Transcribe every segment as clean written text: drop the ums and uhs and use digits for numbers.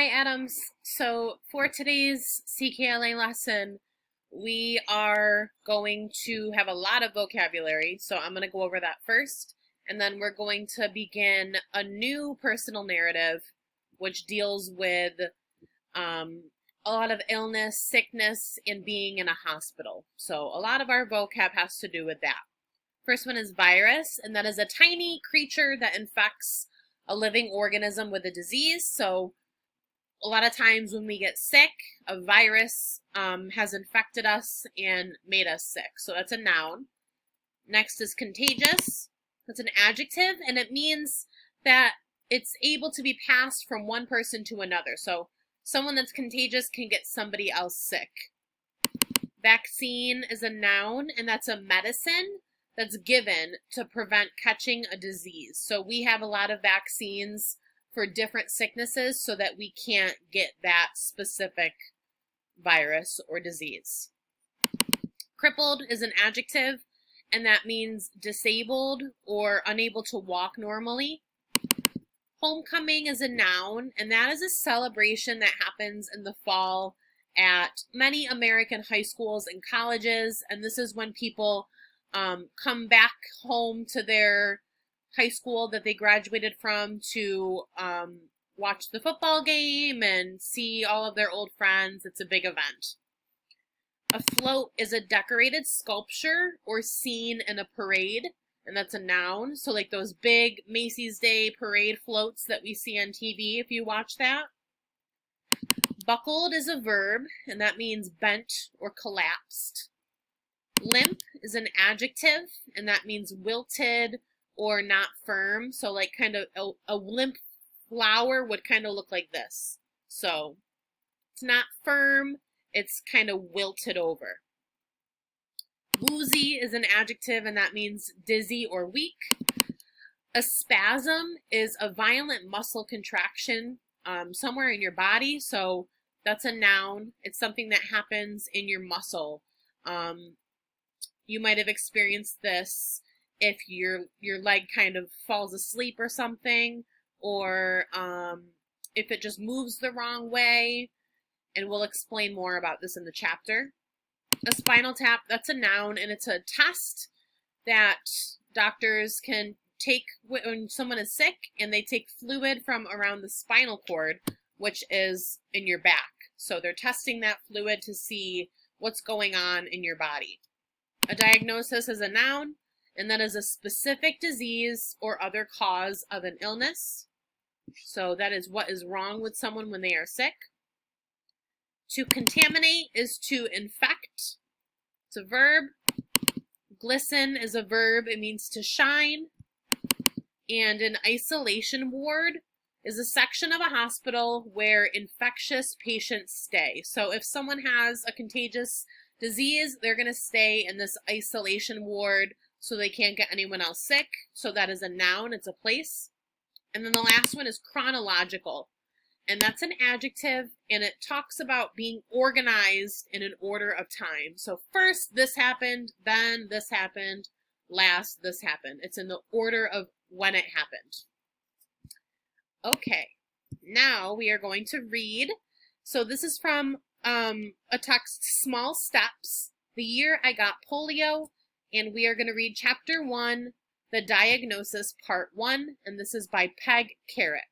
Hi, Adams. So for today's CKLA lesson, we are going to have a lot of vocabulary. So I'm going to go over that first, and then we're going to begin a new personal narrative, which deals with a lot of illness, sickness, and being in a hospital. So a lot of our vocab has to do with that. First one is virus, and that is a tiny creature that infects a living organism with a disease. So a lot of times when we get sick, a virus has infected us and made us sick. So that's a noun. Next is contagious. That's an adjective, and it means that it's able to be passed from one person to another. So someone that's contagious can get somebody else sick. Vaccine is a noun, and that's a medicine that's given to prevent catching a disease. So we have a lot of vaccines for different sicknesses so that we can't get that specific virus or disease. Crippled is an adjective, and that means disabled or unable to walk normally. Homecoming is a noun, and that is a celebration that happens in the fall at many American high schools and colleges, and this is when people come back home to their high school that they graduated from to watch the football game and see all of their old friends. It's a big event. A float is a decorated sculpture or scene in a parade, and that's a noun. So like those big Macy's Day parade floats that we see on TV if you watch that. Buckled is a verb, and that means bent or collapsed. Limp is an adjective, and that means wilted or not firm. So like kind of a limp flower would kind of look like this. So it's not firm, it's kind of wilted over. Woozy is an adjective, and that means dizzy or weak. A spasm is a violent muscle contraction somewhere in your body. So that's a noun. It's something that happens in your muscle. You might have experienced this if your leg kind of falls asleep or something, or if it just moves the wrong way, and we'll explain more about this in the chapter. A spinal tap, that's a noun, and it's a test that doctors can take when someone is sick, and they take fluid from around the spinal cord, which is in your back. So they're testing that fluid to see what's going on in your body. A diagnosis is a noun, and that is a specific disease or other cause of an illness. So that is what is wrong with someone when they are sick. To contaminate is to infect. It's a verb. Glisten is a verb. It means to shine. And an isolation ward is a section of a hospital where infectious patients stay. So if someone has a contagious disease, they're going to stay in this isolation ward so they can't get anyone else sick. So that is a noun, it's a place. And then the last one is chronological, and that's an adjective, and it talks about being organized in an order of time. So first this happened, then this happened, last this happened. It's in the order of when it happened. Okay, now we are going to read. So this is from a text, Small Steps, The Year I Got Polio, and we are going to read Chapter 1, The Diagnosis, Part 1, and this is by Peg Carrot.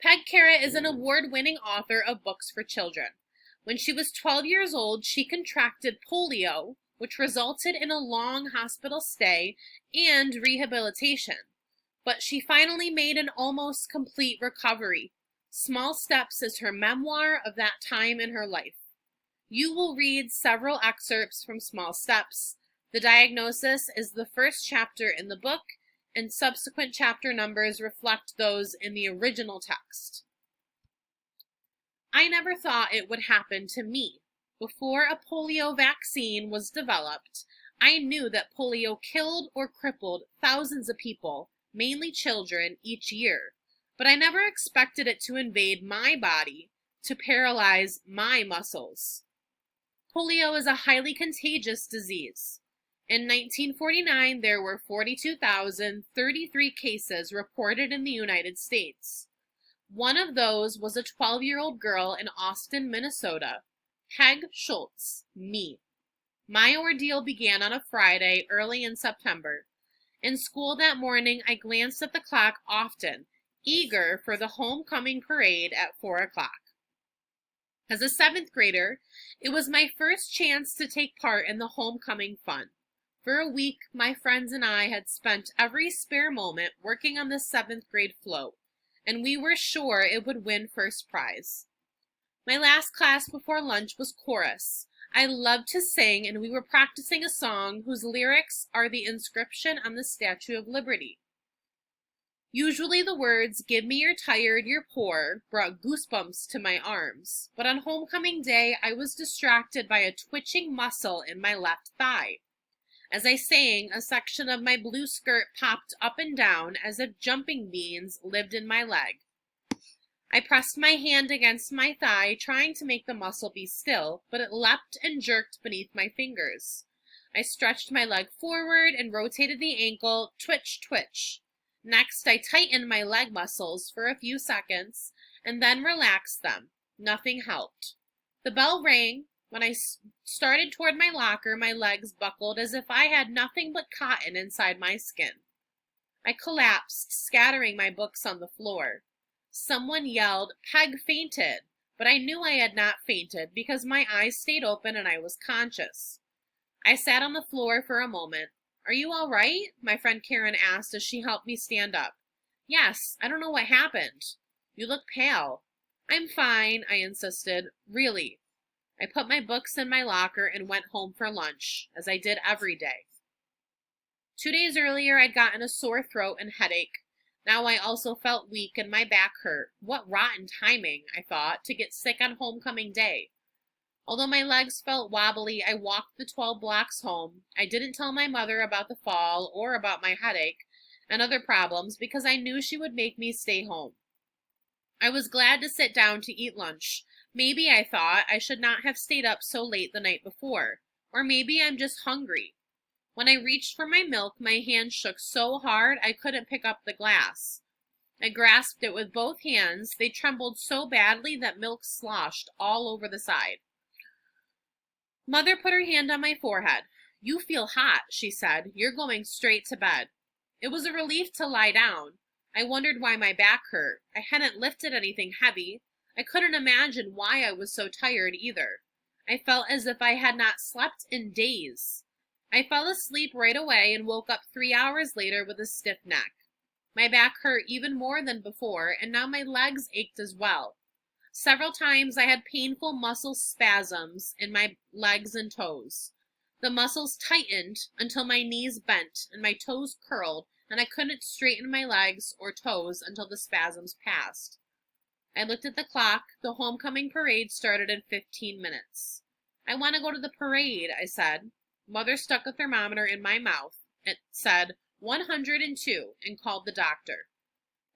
Peg Carrot is an award-winning author of books for children. When she was 12 years old, she contracted polio, which resulted in a long hospital stay and rehabilitation. But she finally made an almost complete recovery. Small Steps is her memoir of that time in her life. You will read several excerpts from Small Steps. The diagnosis is the first chapter in the book, and subsequent chapter numbers reflect those in the original text. I never thought it would happen to me. Before a polio vaccine was developed, I knew that polio killed or crippled thousands of people, mainly children, each year. But I never expected it to invade my body, to paralyze my muscles. Polio is a highly contagious disease. In 1949, there were 42,033 cases reported in the United States. One of those was a 12-year-old girl in Austin, Minnesota. Peg Schultz, me. My ordeal began on a Friday early in September. In school that morning, I glanced at the clock often, eager for the homecoming parade at 4 o'clock. As a 7th grader, it was my first chance to take part in the homecoming fun. For a week, my friends and I had spent every spare moment working on the 7th grade float, and we were sure it would win first prize. My last class before lunch was chorus. I loved to sing, and we were practicing a song whose lyrics are the inscription on the Statue of Liberty. Usually the words, "Give me your tired, your poor," brought goosebumps to my arms, but on homecoming day I was distracted by a twitching muscle in my left thigh. As I sang, a section of my blue skirt popped up and down as if jumping beans lived in my leg. I pressed my hand against my thigh, trying to make the muscle be still, but it leapt and jerked beneath my fingers. I stretched my leg forward and rotated the ankle, twitch, twitch. Next, I tightened my leg muscles for a few seconds and then relaxed them. Nothing helped. The bell rang. When I started toward my locker, my legs buckled as if I had nothing but cotton inside my skin. I collapsed, scattering my books on the floor. Someone yelled, "Peg fainted," but I knew I had not fainted because my eyes stayed open and I was conscious. I sat on the floor for a moment. "Are you all right?" my friend Karen asked as she helped me stand up. "Yes, I don't know what happened." "You look pale." "I'm fine," I insisted. "Really." I put my books in my locker and went home for lunch, as I did every day. 2 days earlier, I'd gotten a sore throat and headache. Now I also felt weak and my back hurt. What rotten timing, I thought, to get sick on homecoming day. Although my legs felt wobbly, I walked the 12 blocks home. I didn't tell my mother about the fall or about my headache and other problems because I knew she would make me stay home. I was glad to sit down to eat lunch. Maybe, I thought, I should not have stayed up so late the night before. Or maybe I'm just hungry. When I reached for my milk, my hand shook so hard I couldn't pick up the glass. I grasped it with both hands. They trembled so badly that milk sloshed all over the side. Mother put her hand on my forehead. "You feel hot," she said. "You're going straight to bed." It was a relief to lie down. I wondered why my back hurt. I hadn't lifted anything heavy. I couldn't imagine why I was so tired either. I felt as if I had not slept in days. I fell asleep right away and woke up 3 hours later with a stiff neck. My back hurt even more than before, and now my legs ached as well. Several times I had painful muscle spasms in my legs and toes. The muscles tightened until my knees bent and my toes curled, and I couldn't straighten my legs or toes until the spasms passed. I looked at the clock. The homecoming parade started in 15 minutes. "I want to go to the parade," I said. Mother stuck a thermometer in my mouth. It said 102 and called the doctor.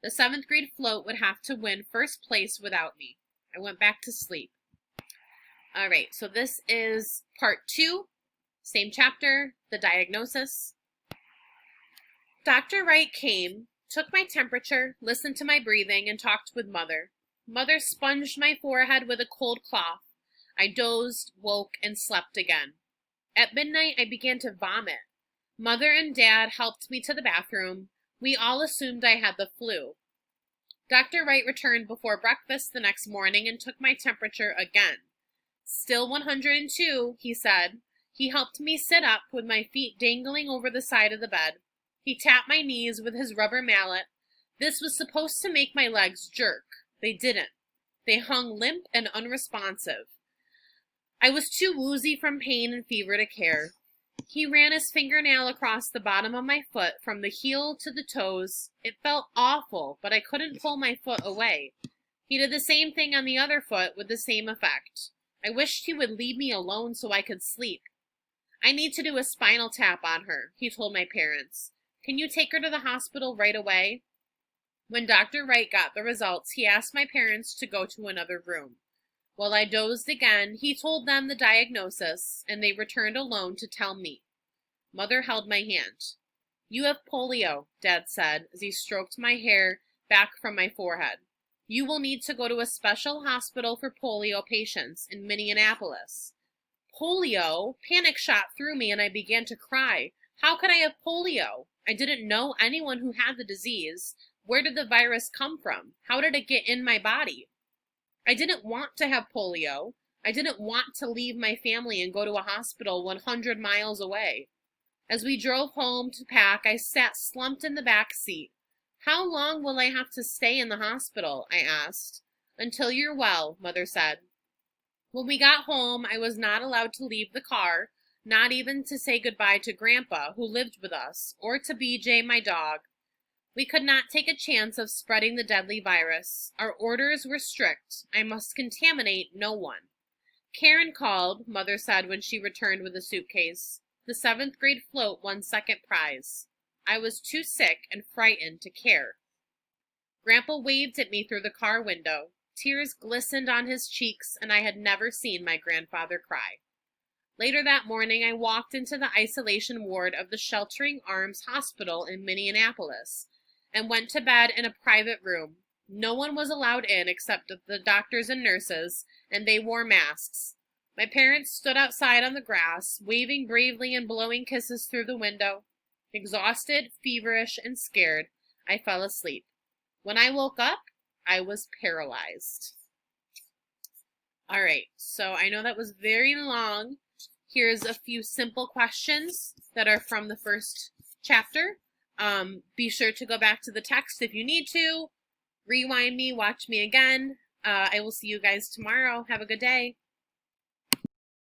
The 7th grade float would have to win first place without me. I went back to sleep. All right, so this is part 2, same chapter, the diagnosis. Dr. Wright came, took my temperature, listened to my breathing, and talked with Mother. Mother sponged my forehead with a cold cloth. I dozed, woke, and slept again. At midnight, I began to vomit. Mother and Dad helped me to the bathroom. We all assumed I had the flu. Dr. Wright returned before breakfast the next morning and took my temperature again. "Still 102, he said. He helped me sit up with my feet dangling over the side of the bed. He tapped my knees with his rubber mallet. This was supposed to make my legs jerk. They didn't. They hung limp and unresponsive. I was too woozy from pain and fever to care. He ran his fingernail across the bottom of my foot from the heel to the toes. It felt awful, but I couldn't pull my foot away. He did the same thing on the other foot with the same effect. I wished he would leave me alone so I could sleep. "I need to do a spinal tap on her," he told my parents. "Can you take her to the hospital right away?" When Dr. Wright got the results, he asked my parents to go to another room. While I dozed again, he told them the diagnosis, and they returned alone to tell me. Mother held my hand. "You have polio," Dad said, as he stroked my hair back from my forehead. You will need to go to a special hospital for polio patients in Minneapolis. Polio? Panic shot through me and I began to cry. How could I have polio? I didn't know anyone who had the disease. Where did the virus come from? How did it get in my body? I didn't want to have polio. I didn't want to leave my family and go to a hospital 100 miles away. As we drove home to pack, I sat slumped in the back seat. How long will I have to stay in the hospital? I asked. Until you're well, Mother said. When we got home, I was not allowed to leave the car, not even to say goodbye to Grandpa, who lived with us, or to BJ, my dog. We could not take a chance of spreading the deadly virus. Our orders were strict. I must contaminate no one. Karen called, Mother said when she returned with a suitcase. The 7th grade float won second prize. I was too sick and frightened to care. Grandpa waved at me through the car window. Tears glistened on his cheeks, and I had never seen my grandfather cry. Later that morning, I walked into the isolation ward of the Sheltering Arms Hospital in Minneapolis and went to bed in a private room. No one was allowed in except the doctors and nurses, and they wore masks. My parents stood outside on the grass, waving bravely and blowing kisses through the window. Exhausted, feverish, and scared, I fell asleep. When I woke up, I was paralyzed. All right, so I know that was very long. Here's a few simple questions that are from the first chapter. Be sure to go back to the text if you need to. Rewind me, watch me again. I will see you guys tomorrow. Have a good day.